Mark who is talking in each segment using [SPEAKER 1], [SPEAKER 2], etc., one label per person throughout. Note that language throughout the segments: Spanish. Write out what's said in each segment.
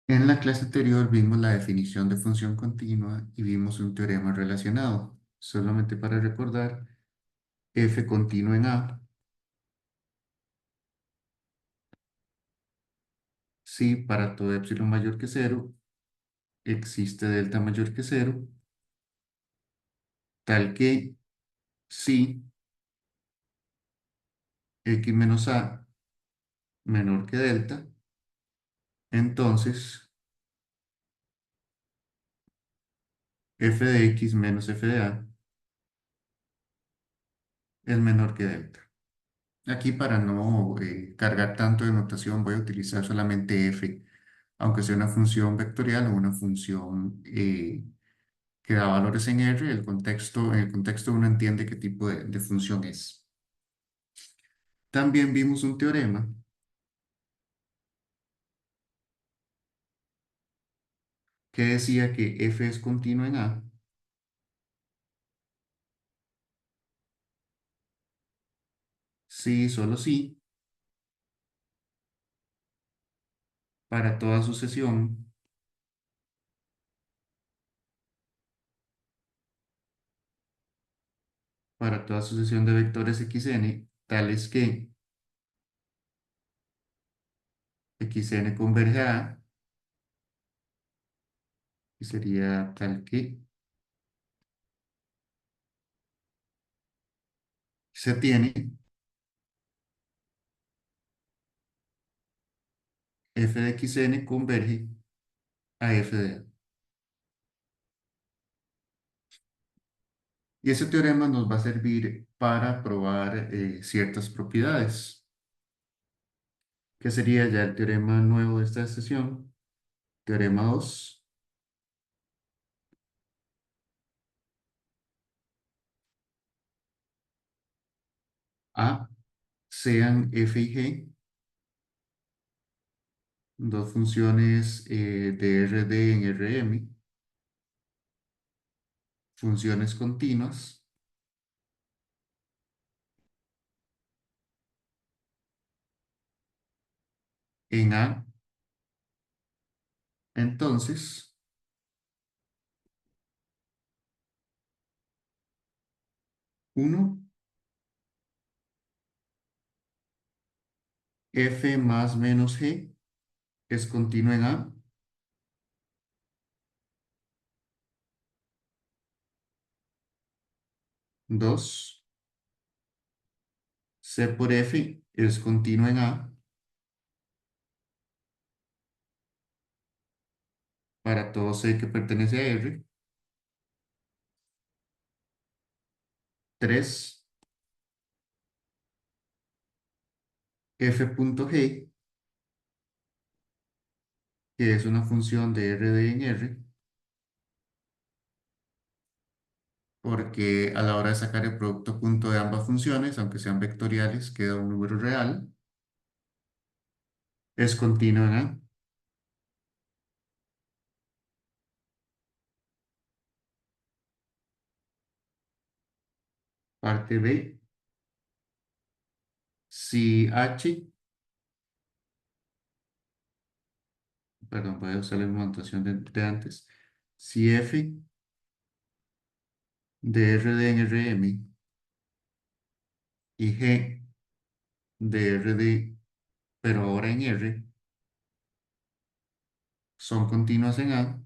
[SPEAKER 1] En la clase anterior vimos la definición de función continua y vimos un teorema relacionado. Solamente para recordar, f continuo en A, si para todo epsilon mayor que cero existe delta mayor que cero, tal que si x menos A menor que delta, entonces f de x menos f de A es menor que delta. Aquí para no cargar tanto de notación voy a utilizar solamente f, aunque sea una función vectorial o una función que da valores en R, en el contexto uno entiende qué tipo de función es. También vimos un teorema que decía que f es continuo en A si, solo si, para toda sucesión, de vectores xn, tales que xn converge a A, y sería tal que se tiene f de xn converge a f de A. Y ese teorema nos va a servir para probar ciertas propiedades, que sería ya el teorema nuevo de esta sesión, teorema 2. A sean f y g, dos funciones de Rd en Rm, funciones continuas en A. Entonces, 1, f más menos g es continuo en A. 2, c por f es continuo en A para todo c que pertenece a R. 3, f punto g, que es una función de Rd en R, porque a la hora de sacar el producto punto de ambas funciones, aunque sean vectoriales, queda un número real, es continuo en A. Parte B, si H, perdón, voy a usar la misma notación de antes, si F de Rd en Rm y G de Rd, pero ahora en R, son continuas en A,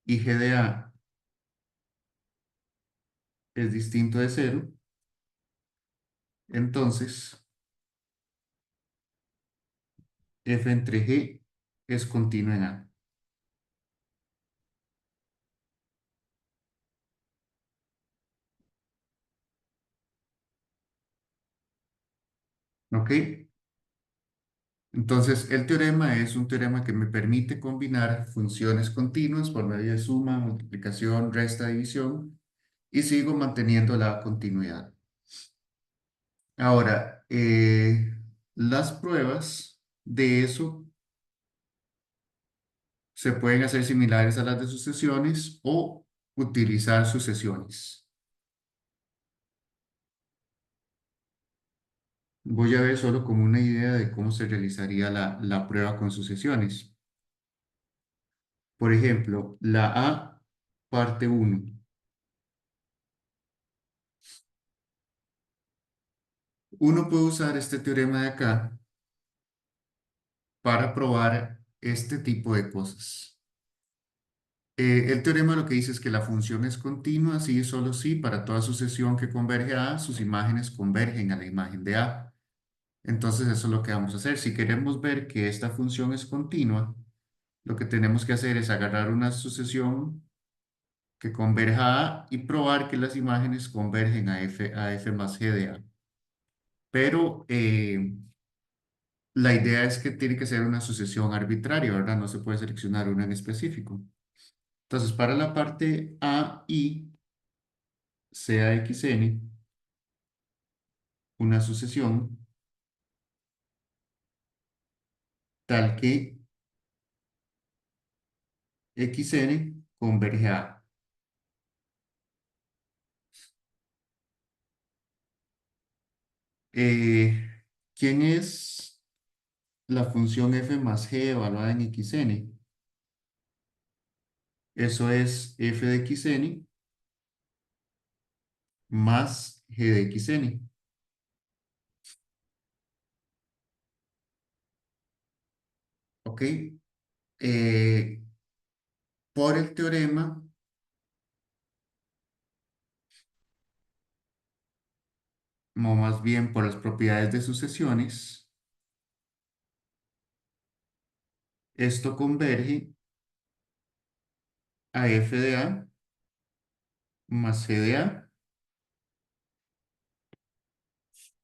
[SPEAKER 1] y G de A es distinto de cero, entonces F entre G es continuo en A. ¿Ok? Entonces, el teorema es un teorema que me permite combinar funciones continuas por medio de suma, multiplicación, resta, división, y sigo manteniendo la continuidad. Ahora, las pruebas de eso se pueden hacer similares a las de sucesiones o utilizar sucesiones. voy a ver solo como una idea de cómo se realizaría la prueba con sucesiones. Por ejemplo, la A, parte uno. Uno puede usar este teorema de acá para probar este tipo de cosas. El teorema lo que dice es que la función es continua, sí y solo sí, para toda sucesión que converge a A, sus imágenes convergen a la imagen de A. Entonces eso es lo que vamos a hacer. Si queremos ver que esta función es continua, lo que tenemos que hacer es agarrar una sucesión que converja a A y probar que las imágenes convergen a F más G de A. Pero la idea es que tiene que ser una sucesión arbitraria, ¿verdad? No se puede seleccionar una en específico. Entonces, para la parte A y sea xn una sucesión tal que xn converge a A. Eh, ¿Quién es la función f más g evaluada en xn? Eso es f de xn más g de xn. ¿Ok? Eh, por el teorema, o más bien por las propiedades de sucesiones, esto converge a f de a más g de a.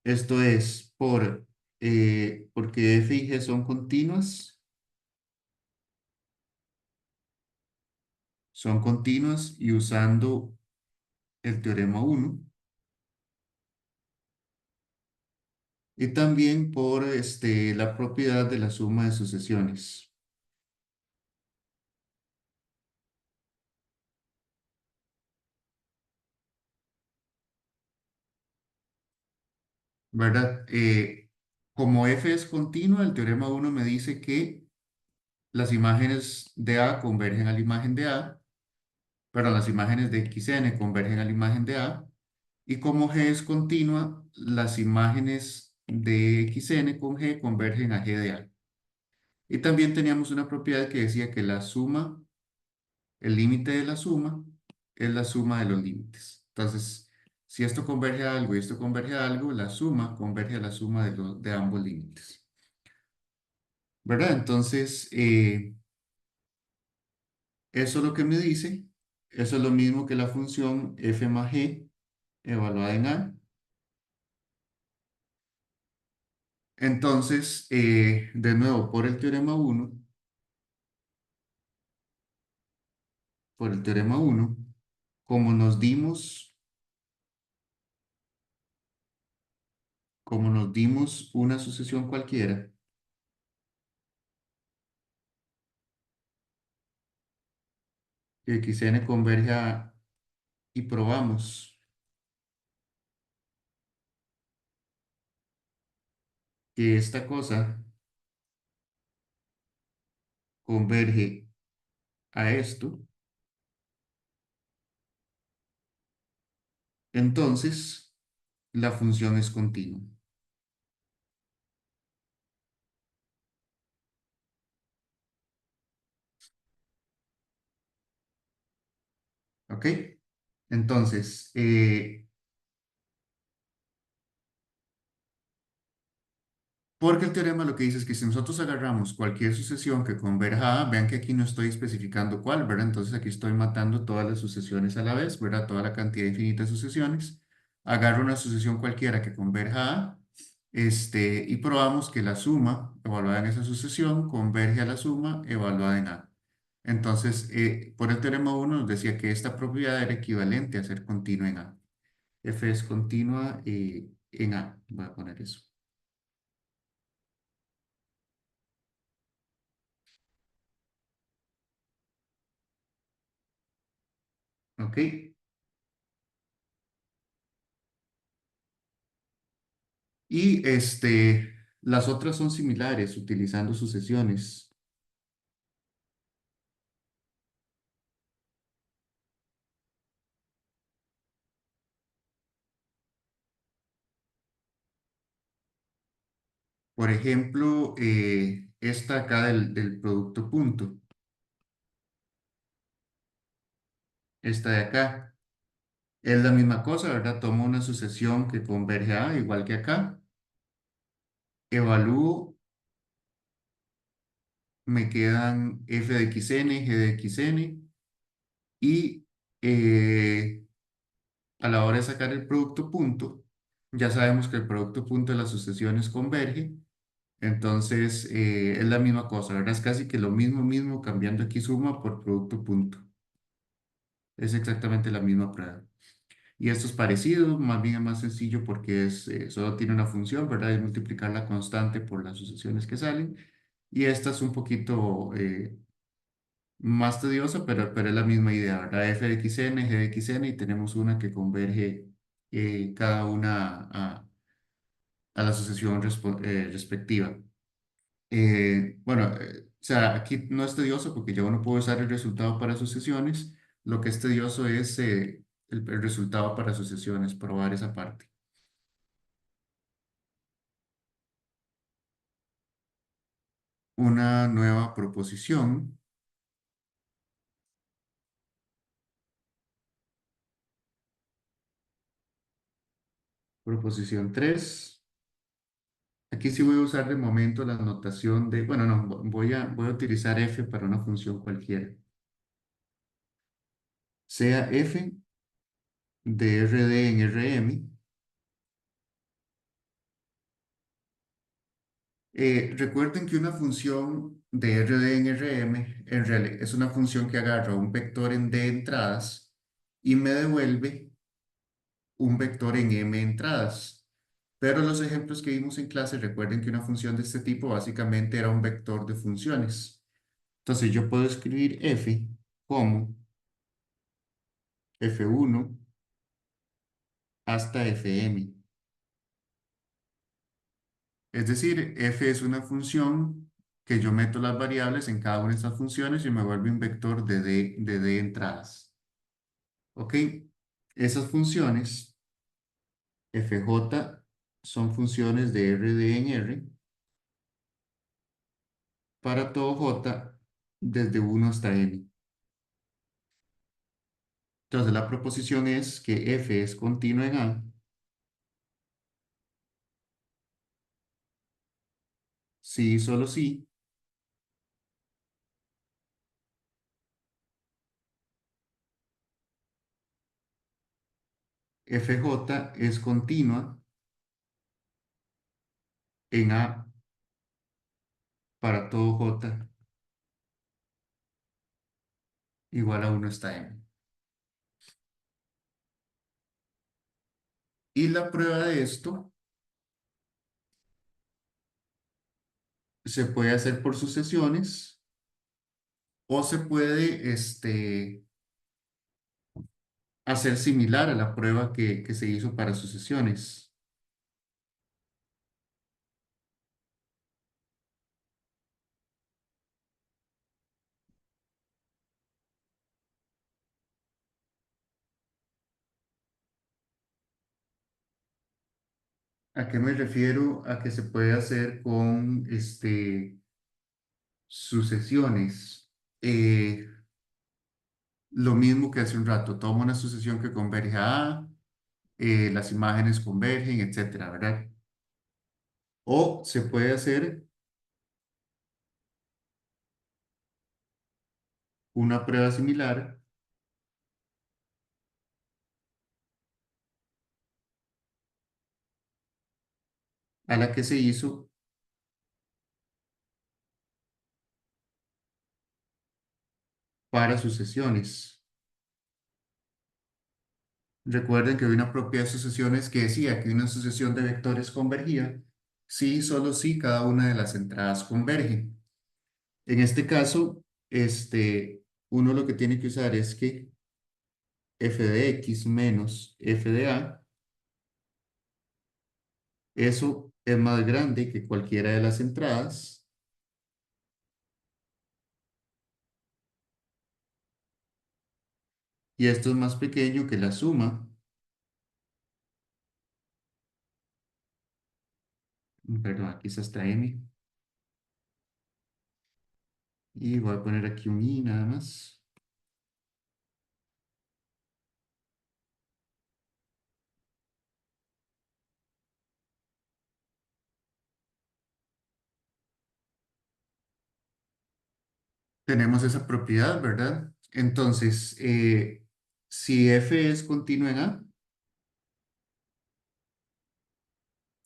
[SPEAKER 1] Esto es porque f y g son continuas y usando el teorema uno. Y también por la propiedad de la suma de sucesiones. ¿Verdad? Como f es continua, el teorema uno me dice que las imágenes de A convergen a la imagen de A, pero las imágenes de xn convergen a la imagen de A, y como G es continua, las imágenes de xn con G convergen a G de A. Y también teníamos una propiedad que decía que la suma, el límite de la suma, es la suma de los límites. Entonces, si esto converge a algo y esto converge a algo, la suma converge a la suma de ambos límites. ¿Verdad? Entonces, eso es lo que me dice. Eso es lo mismo que la función f más g evaluada en a. Entonces, de nuevo, por el teorema uno, como nos dimos, como nos dimos una sucesión cualquiera, que xn converge a y probamos que esta cosa converge a esto, entonces la función es continua. ¿Ok? Entonces, porque el teorema lo que dice es que si nosotros agarramos cualquier sucesión que converja a, vean que aquí no estoy especificando cuál, ¿verdad? Entonces aquí estoy matando todas las sucesiones a la vez, ¿verdad? Toda la cantidad infinita de sucesiones. Agarro una sucesión cualquiera que converja a, y probamos que la suma evaluada en esa sucesión converge a la suma evaluada en A. Entonces, por el teorema uno nos decía que esta propiedad era equivalente a ser continua en A. F es continua en A. Voy a poner eso. ¿Ok? Y las otras son similares, utilizando sucesiones. Por ejemplo, esta acá del producto punto, esta de acá, es la misma cosa, ¿verdad? Tomo una sucesión que converge a, igual que acá, evalúo, me quedan f de xn, g de xn, y a la hora de sacar el producto punto, ya sabemos que el producto punto de las sucesiones converge, entonces es la misma cosa, ¿verdad? Es casi que lo mismo, mismo, cambiando aquí suma por producto punto. Es exactamente la misma prueba. Y esto es parecido, más bien es más sencillo porque solo tiene una función, ¿verdad? Es multiplicar la constante por las sucesiones que salen. Y esta es un poquito más tediosa, pero es la misma idea, ¿verdad? F de xn, g de xn, y tenemos una que converge cada una a la sucesión respectiva. Bueno, o sea, aquí no es tedioso porque ya uno puede usar el resultado para sucesiones. Lo que es tedioso es el resultado para sucesiones, probar esa parte. Una nueva proposición, proposición 3. Aquí sí voy a usar de momento la notación de, bueno, no, voy a utilizar f para una función cualquiera. Sea f de RD en Rm. Recuerden que una función de RD en Rm en realidad es una función que agarra un vector en D entradas y me devuelve un vector en M entradas. Pero los ejemplos que vimos en clase, recuerden que una función de este tipo básicamente era un vector de funciones. Entonces yo puedo escribir f como f1 hasta fm. Es decir, f es una función que yo meto las variables en cada una de estas funciones y me vuelve un vector de D entradas. ¿Ok? Esas funciones, fj, son funciones de RD en R para todo j desde 1 hasta n. Entonces la proposición es que f es continua en A si y solo si fj es continua en A para todo j igual a 1 hasta n. Y la prueba de esto se puede hacer por sucesiones o se puede hacer similar a la prueba que se hizo para sucesiones. ¿A qué me refiero? A que se puede hacer con sucesiones. Lo mismo que hace un rato, tomo una sucesión que converge a A, las imágenes convergen, etcétera, ¿verdad? O se puede hacer una prueba similar a la que se hizo para sucesiones. Recuerden que hay una propiedad de sucesiones que decía que una sucesión de vectores convergía si y solo si cada una de las entradas converge. En este caso, uno lo que tiene que usar es que f de x menos f de a Eso es más grande que cualquiera de las entradas y esto es más pequeño que la suma. Perdón, aquí está esta m. Y voy a poner aquí un i nada más. Tenemos esa propiedad, ¿verdad? Entonces, si f es continua en A,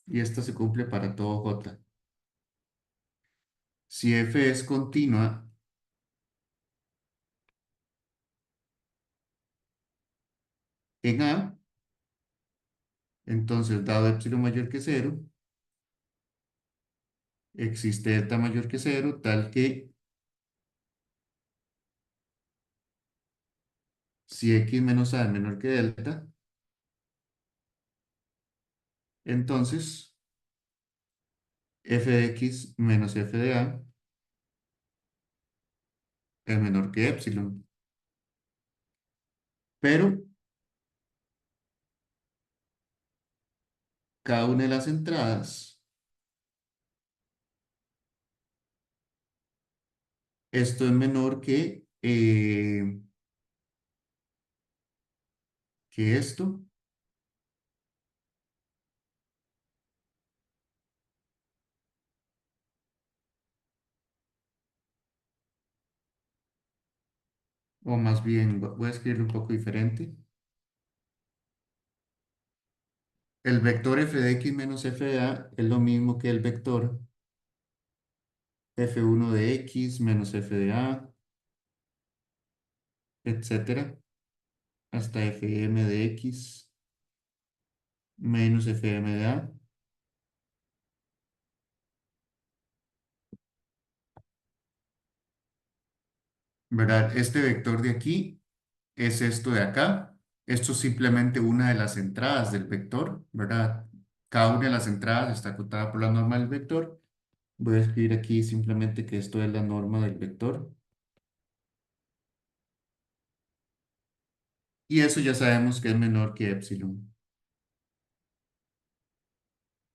[SPEAKER 1] y esto se cumple para todo j. Si f es continua en A, entonces dado epsilon mayor que cero, existe delta mayor que cero, tal que si x menos a es menor que delta, entonces f de x menos f de A es menor que epsilon. Pero cada una de las entradas, esto es menor que esto, o más bien, voy a escribirlo un poco diferente. El vector f de x menos f de A es lo mismo que el vector f1 de x menos f de A, etcétera, hasta fm de x menos fm de A, ¿verdad? Este vector de aquí es esto de acá. Esto es simplemente una de las entradas del vector, ¿verdad? Cada una de las entradas está acotada por la norma del vector. Voy a escribir aquí simplemente que esto es la norma del vector. Y eso ya sabemos que es menor que epsilon.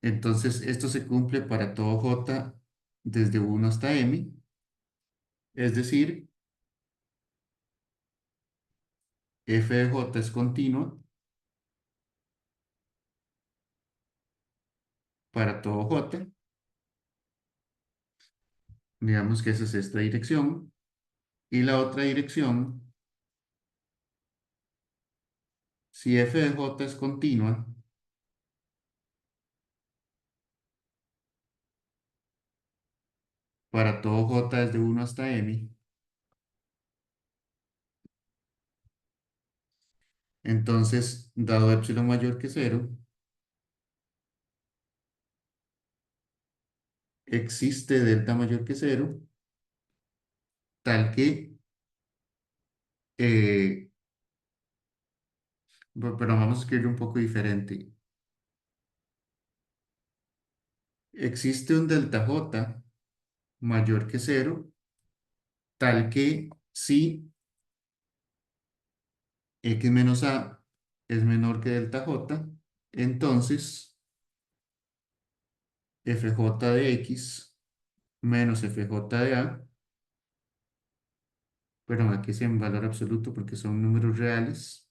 [SPEAKER 1] Entonces, esto se cumple para todo j desde 1 hasta m. Es decir, f de j es continua para todo j. Digamos que esa es esta dirección. Y la otra dirección, si f de j es continua para todo j desde 1 hasta m, entonces, dado epsilon mayor que cero, existe delta mayor que cero, tal que, eh, pero vamos a escribirlo un poco diferente. Existe un delta j mayor que cero, tal que si x menos a es menor que delta j, entonces fj de x menos fj de a, pero aquí es en valor absoluto porque son números reales,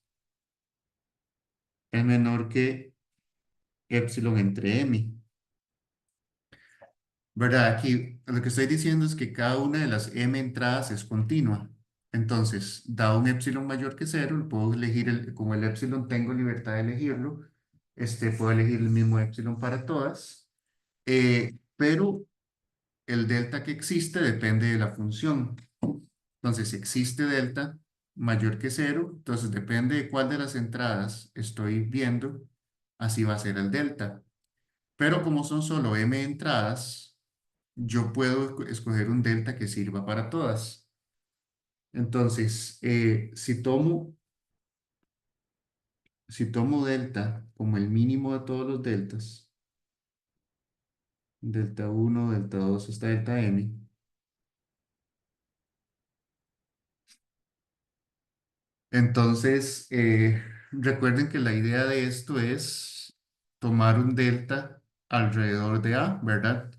[SPEAKER 1] es menor que epsilon entre m. ¿Verdad? Aquí lo que estoy diciendo es que cada una de las m entradas es continua. Entonces, dado un epsilon mayor que cero, puedo elegir, como el epsilon tengo libertad de elegirlo, puedo elegir el mismo epsilon para todas, pero el delta que existe depende de la función. Entonces, si existe delta mayor que cero, entonces depende de cuál de las entradas estoy viendo, así va a ser el delta. Pero como son solo m entradas, yo puedo escoger un delta que sirva para todas. Entonces, si tomo delta como el mínimo de todos los deltas, delta uno, delta 2 hasta delta m. Entonces, recuerden que la idea de esto es tomar un delta alrededor de A, ¿verdad?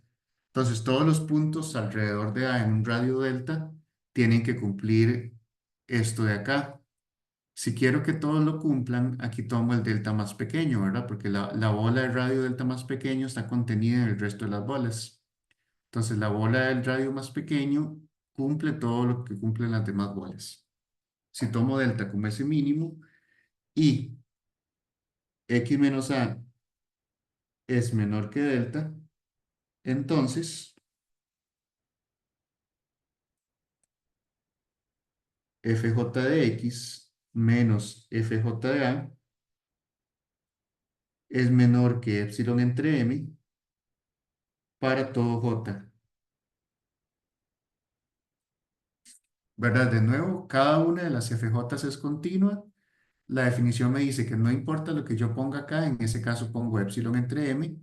[SPEAKER 1] Entonces, todos los puntos alrededor de A en un radio delta tienen que cumplir esto de acá. Si quiero que todos lo cumplan, aquí tomo el delta más pequeño, ¿verdad? Porque la bola de radio delta más pequeño está contenida en el resto de las bolas. Entonces, la bola del radio más pequeño cumple todo lo que cumplen las demás bolas. Si tomo delta como ese mínimo y x menos a es menor que delta, entonces fj de x menos fj de a es menor que epsilon entre m para todo j. ¿Verdad? De nuevo, cada una de las FJ es continua. La definición me dice que no importa lo que yo ponga acá, en ese caso pongo epsilon entre m.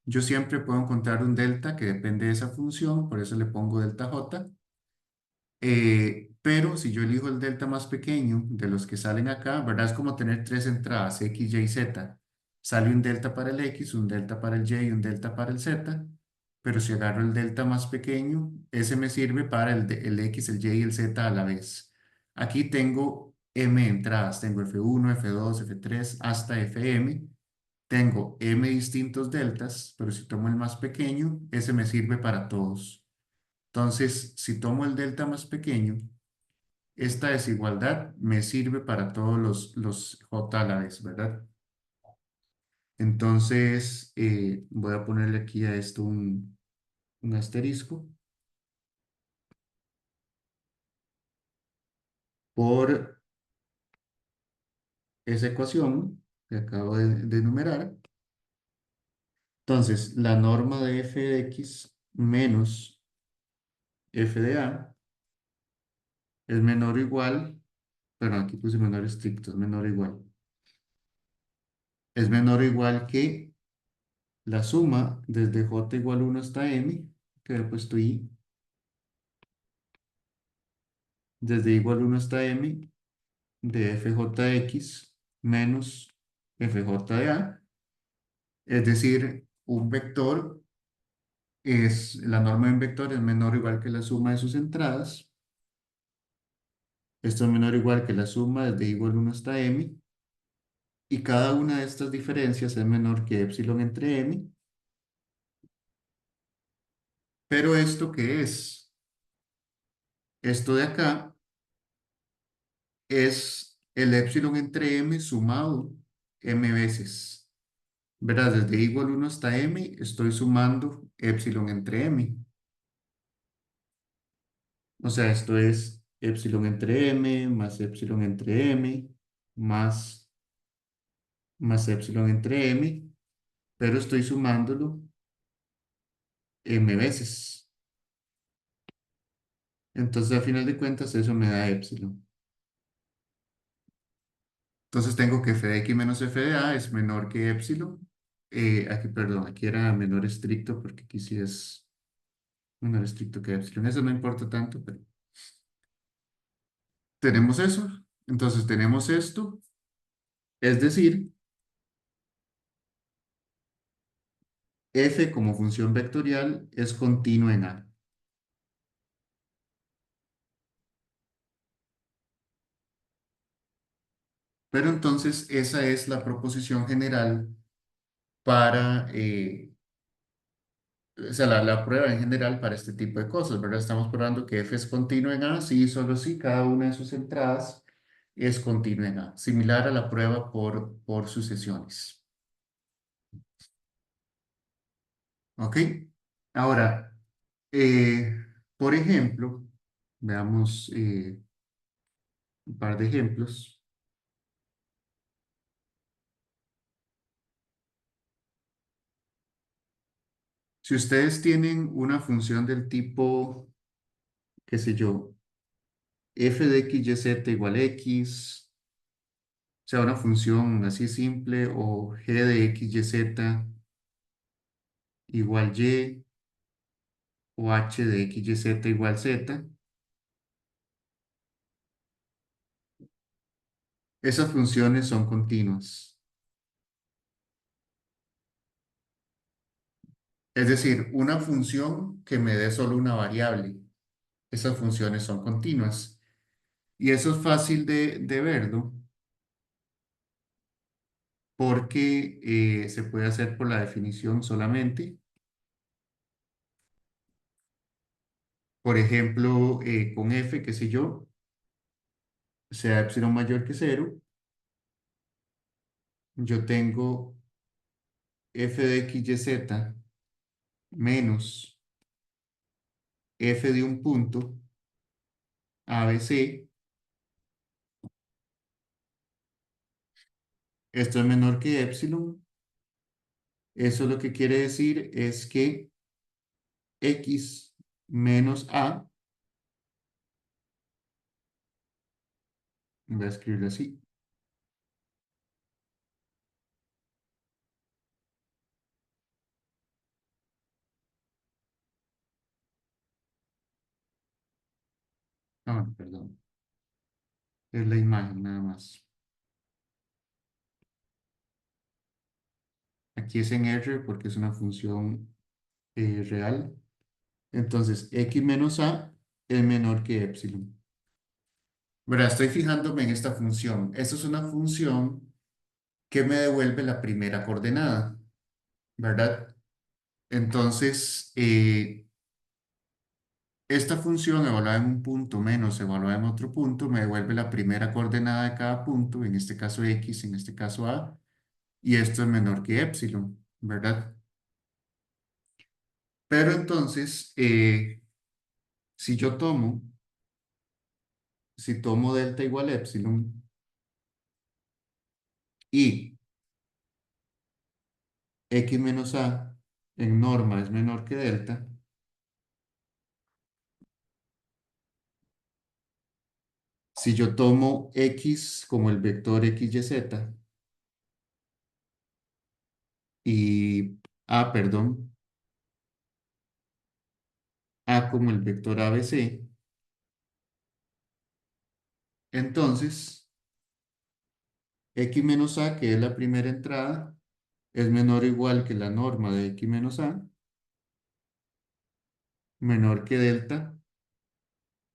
[SPEAKER 1] Yo siempre puedo encontrar un delta que depende de esa función, por eso le pongo delta j. Pero si yo elijo el delta más pequeño de los que salen acá, ¿verdad? Es como tener tres entradas, x, y, z. Sale un delta para el x, un delta para el y y un delta para el z. Pero si agarro el delta más pequeño, ese me sirve para el x, el y y el z a la vez. Aquí tengo m entradas, tengo f1, f2, f3 hasta fm. Tengo m distintos deltas, pero si tomo el más pequeño, ese me sirve para todos. Entonces, si tomo el delta más pequeño, esta desigualdad me sirve para todos los j a la vez, ¿verdad? Entonces, voy a ponerle aquí a esto un asterisco por esa ecuación que acabo de enumerar. Entonces, la norma de f de x menos f de a es menor o igual, pero aquí puse menor estricto, es menor o igual. Es menor o igual que la suma desde j igual 1 hasta m, que he puesto i, desde igual 1 hasta m, de fj de x menos fj de a, es decir, un vector la norma de un vector es menor o igual que la suma de sus entradas. Esto es menor o igual que la suma desde igual 1 hasta m, y cada una de estas diferencias es menor que epsilon entre m. Pero ¿esto qué es? Esto de acá es el epsilon entre m sumado m veces. ¿Verdad? Desde igual 1 hasta m estoy sumando epsilon entre m. O sea, esto es epsilon entre m más epsilon entre m más, más epsilon entre m, pero estoy sumándolo m veces. Entonces, a final de cuentas, eso me da epsilon. Entonces, tengo que f de x menos f de a es menor que epsilon. Aquí, perdón, aquí era menor estricto porque aquí sí es menor estricto que epsilon. Eso no importa tanto, pero tenemos eso. Entonces, tenemos esto. Es decir, f como función vectorial es continua en A. Pero entonces esa es la proposición general para, o sea, la prueba en general para este tipo de cosas, ¿verdad? Estamos probando que f es continuo en A, sí, solo si cada una de sus entradas es continua en A, similar a la prueba por sucesiones. ¿Ok? Ahora, eh, por ejemplo, veamos un par de ejemplos. Si ustedes tienen una función del tipo, qué sé yo, f de x, y, z igual x, o sea, una función así simple, o g de x, y, z igual y, o h de x, y, z igual z, esas funciones son continuas. Es decir, una función que me dé solo una variable, esas funciones son continuas. Y eso es fácil de verlo porque se puede hacer por la definición solamente. Por ejemplo, con f, qué sé yo, sea epsilon mayor que cero, yo tengo f de x, y, z menos f de un punto a, b, c. Esto es menor que epsilon. Eso lo que quiere decir es que x menos a, voy a escribirlo así. Ah, perdón. Es la imagen nada más. Aquí es en R porque es una función real. Entonces, x menos a es menor que epsilon. Verá, estoy fijándome en esta función. Esta es una función que me devuelve la primera coordenada, ¿verdad? Entonces, esta función evaluada en un punto menos evaluada en otro punto me devuelve la primera coordenada de cada punto, en este caso x, en este caso a, y esto es menor que epsilon, ¿verdad? Pero entonces, si tomo delta igual a epsilon y x menos a en norma es menor que delta, si yo tomo x como el vector x, y, z y a, perdón, a como el vector ABC, entonces x menos a, que es la primera entrada, es menor o igual que la norma de x menos a, menor que delta,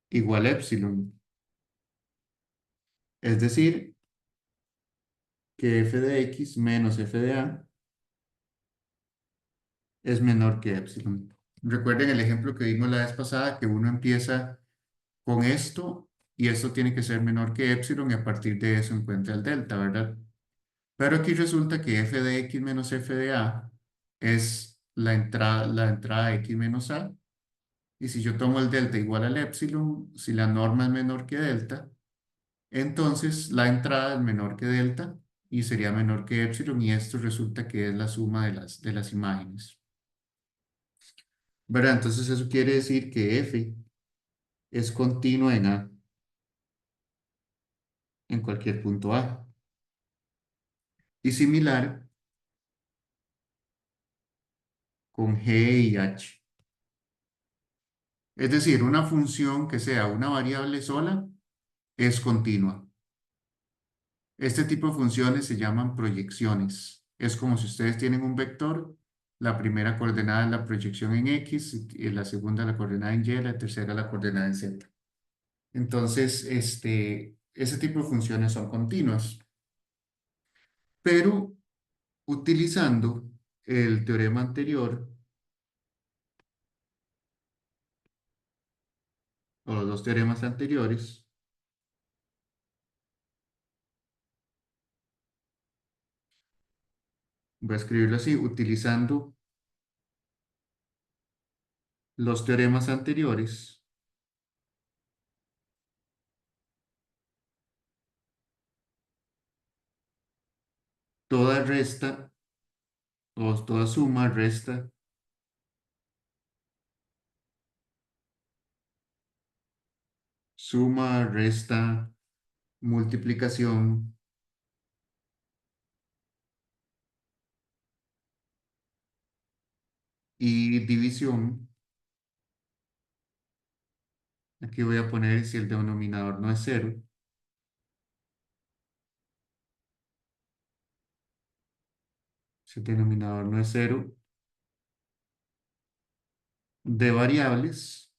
[SPEAKER 1] igual a epsilon. Es decir, que f de x menos f de a es menor que epsilon. Recuerden el ejemplo que vimos la vez pasada, que uno empieza con esto y esto tiene que ser menor que epsilon y a partir de eso encuentra el delta, ¿verdad? Pero aquí resulta que f de x menos f de a es la entrada de x menos a. Y si yo tomo el delta igual al epsilon, si la norma es menor que delta, entonces la entrada es menor que delta y sería menor que epsilon y esto resulta que es la suma de las imágenes. ¿Verdad? Entonces eso quiere decir que f es continua en a, en cualquier punto a. Y similar con g y h. Es decir, una función que sea una variable sola es continua. Este tipo de funciones se llaman proyecciones. Es como si ustedes tienen un vector, la primera coordenada es la proyección en X, y la segunda la coordenada en Y, la tercera la coordenada en Z. Entonces, ese tipo de funciones son continuas, pero utilizando el teorema anterior, o los dos teoremas anteriores, voy a escribirlo así, utilizando los teoremas anteriores, toda resta o toda suma, resta, suma, resta, multiplicación y división Aquí voy a poner si el denominador no es cero. Si el denominador no es cero, de variables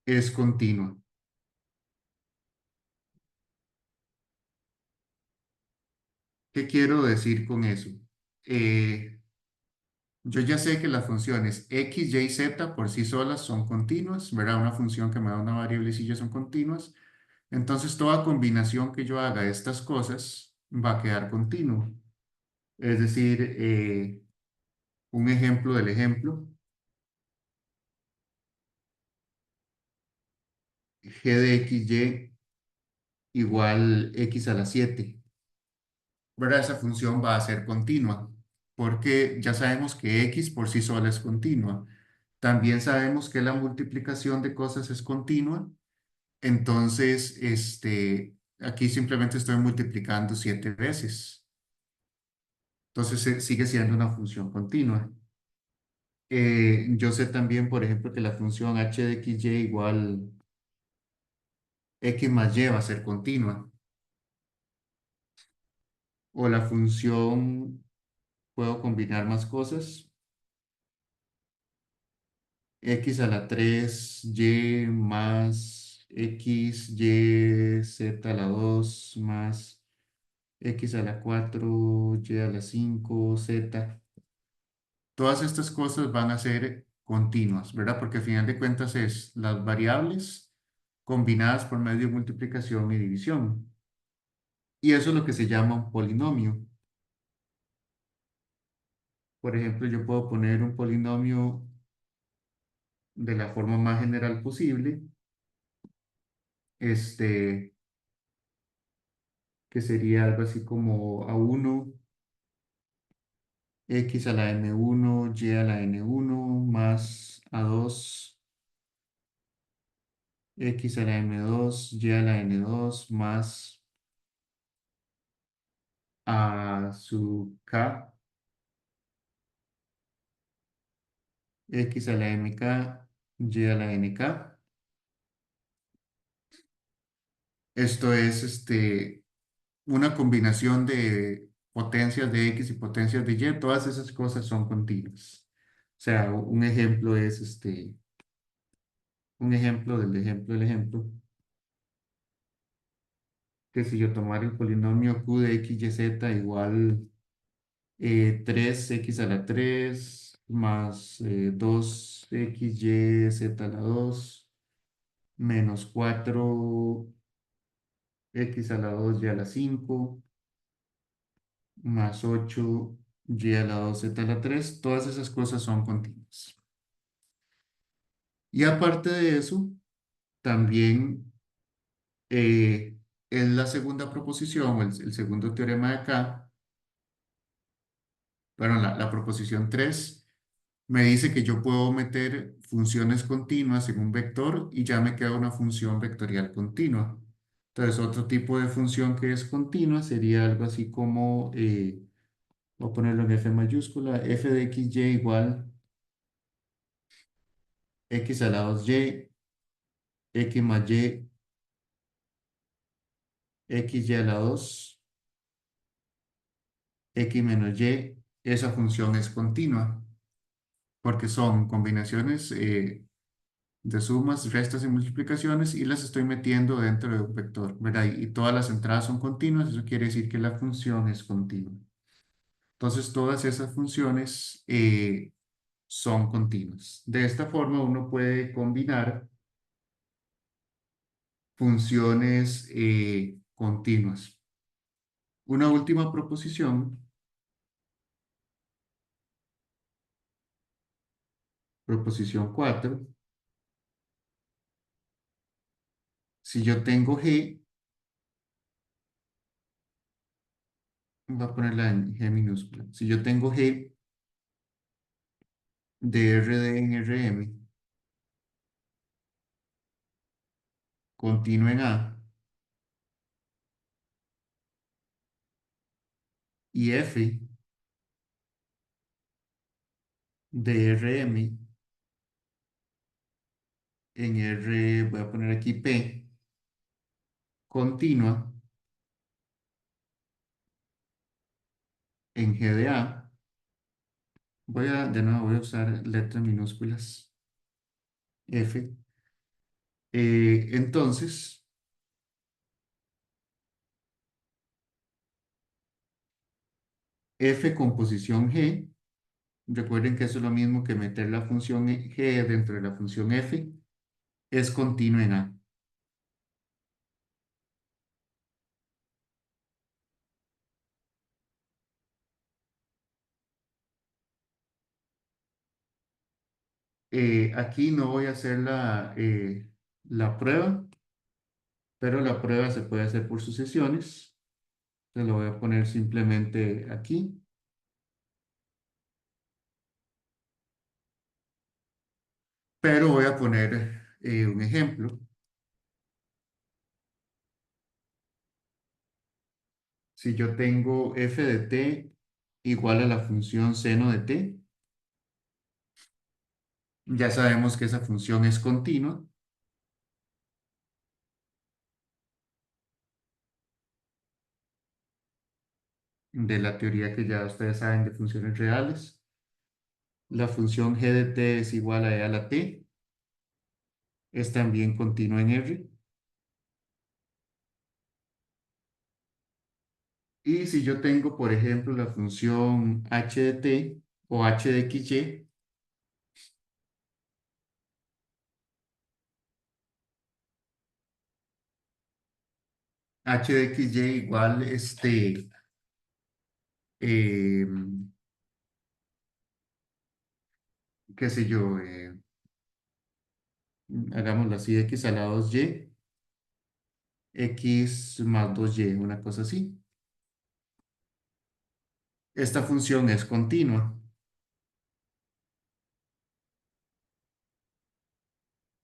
[SPEAKER 1] es continua. ¿Qué quiero decir con eso? Eh, yo ya sé que las funciones x, y, z por sí solas son continuas, ¿verdad? Una función que me da una variable y ya son continuas. Entonces, toda combinación que yo haga de estas cosas va a quedar continuo. Es decir, un ejemplo del ejemplo, g de x, y igual x a la 7, ¿verdad? Esa función va a ser continua, porque ya sabemos que x por sí sola es continua. También sabemos que la multiplicación de cosas es continua, entonces, aquí simplemente estoy multiplicando 7 veces. Entonces, sigue siendo una función continua. Yo sé también, por ejemplo, que la función h de x, y igual x más y va a ser continua. O la función, puedo combinar más cosas. X a la 3 y más x, y, z a la 2 más x a la 4 y a la 5 z. Todas estas cosas van a ser continuas, ¿verdad? Porque al final de cuentas es las variables combinadas por medio de multiplicación y división. Y eso es lo que se llama un polinomio. Por ejemplo, yo puedo poner un polinomio de la forma más general posible, este, que sería algo así como a1 x a la m1 y a la n1 más a2 x a la m2 y a la n2 más a sub k x a la mk y a la nk. Esto es una combinación de potencias de x y potencias de y. Todas esas cosas son continuas. O sea, un ejemplo es un ejemplo del ejemplo del ejemplo, que si yo tomara el polinomio q de x, y, z igual 3x a la 3 más 2x, y, z a la 2 menos 4x a la 2 y a la 5 más 8 y a la 2 z a la 3, todas esas cosas son continuas. Y aparte de eso, también es la segunda proposición, o el segundo teorema de acá, bueno, la proposición 3 me dice que yo puedo meter funciones continuas en un vector y ya me queda una función vectorial continua. Entonces, otro tipo de función que es continua sería algo así como, voy a ponerlo en F mayúscula, f de x, y igual x a la 2y, x más y, x y a la 2 x menos y. Esa función es continua porque son combinaciones de sumas, restas y multiplicaciones y las estoy metiendo dentro de un vector, ¿verdad? Y todas las entradas son continuas, eso quiere decir que la función es continua. Entonces, todas esas funciones son continuas. De esta forma, uno puede combinar funciones continuas. Una última proposición, proposición 4. Si yo tengo G, voy a ponerla en G minúscula. Si yo tengo G de RD en RM continuo en A y F DRM, en R voy a poner aquí P, continua, en GDA, de nuevo voy a usar letras minúsculas, F. Entonces, F con posición G, recuerden que eso es lo mismo que meter la función G dentro de la función F, es continua en A. Aquí no voy a hacer la prueba, pero la prueba se puede hacer por sucesiones. Entonces lo voy a poner simplemente aquí, pero voy a poner un ejemplo. Si yo tengo f de t igual a la función seno de t, ya sabemos que esa función es continua. De la teoría que ya ustedes saben de funciones reales. La función g de t es igual a e a la t, es también continua en R. Y si yo tengo, por ejemplo, la función h de t o h de xy, h de xy igual, eh, qué sé yo, hagámoslo así, x a la 2y, x más 2y, una cosa así. Esta función es continua,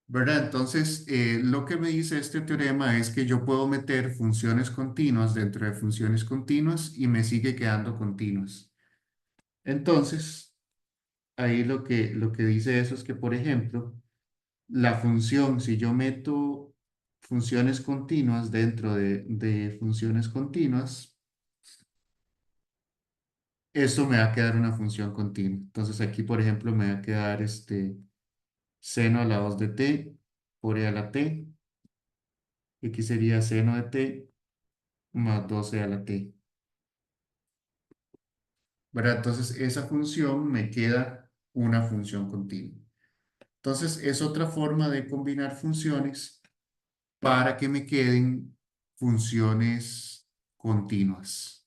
[SPEAKER 1] ¿verdad? Entonces, lo que me dice este teorema es que yo puedo meter funciones continuas dentro de funciones continuas y me sigue quedando continuas. Entonces, ahí lo que dice eso es que, por ejemplo, la función, si yo meto funciones continuas dentro de funciones continuas, eso me va a quedar una función continua. Entonces, aquí, por ejemplo, me va a quedar seno a la 2 de t por e a la t. Y aquí sería seno de t más 12 a la t, ¿verdad? Entonces, esa función me queda una función continua. Entonces, es otra forma de combinar funciones para que me queden funciones continuas.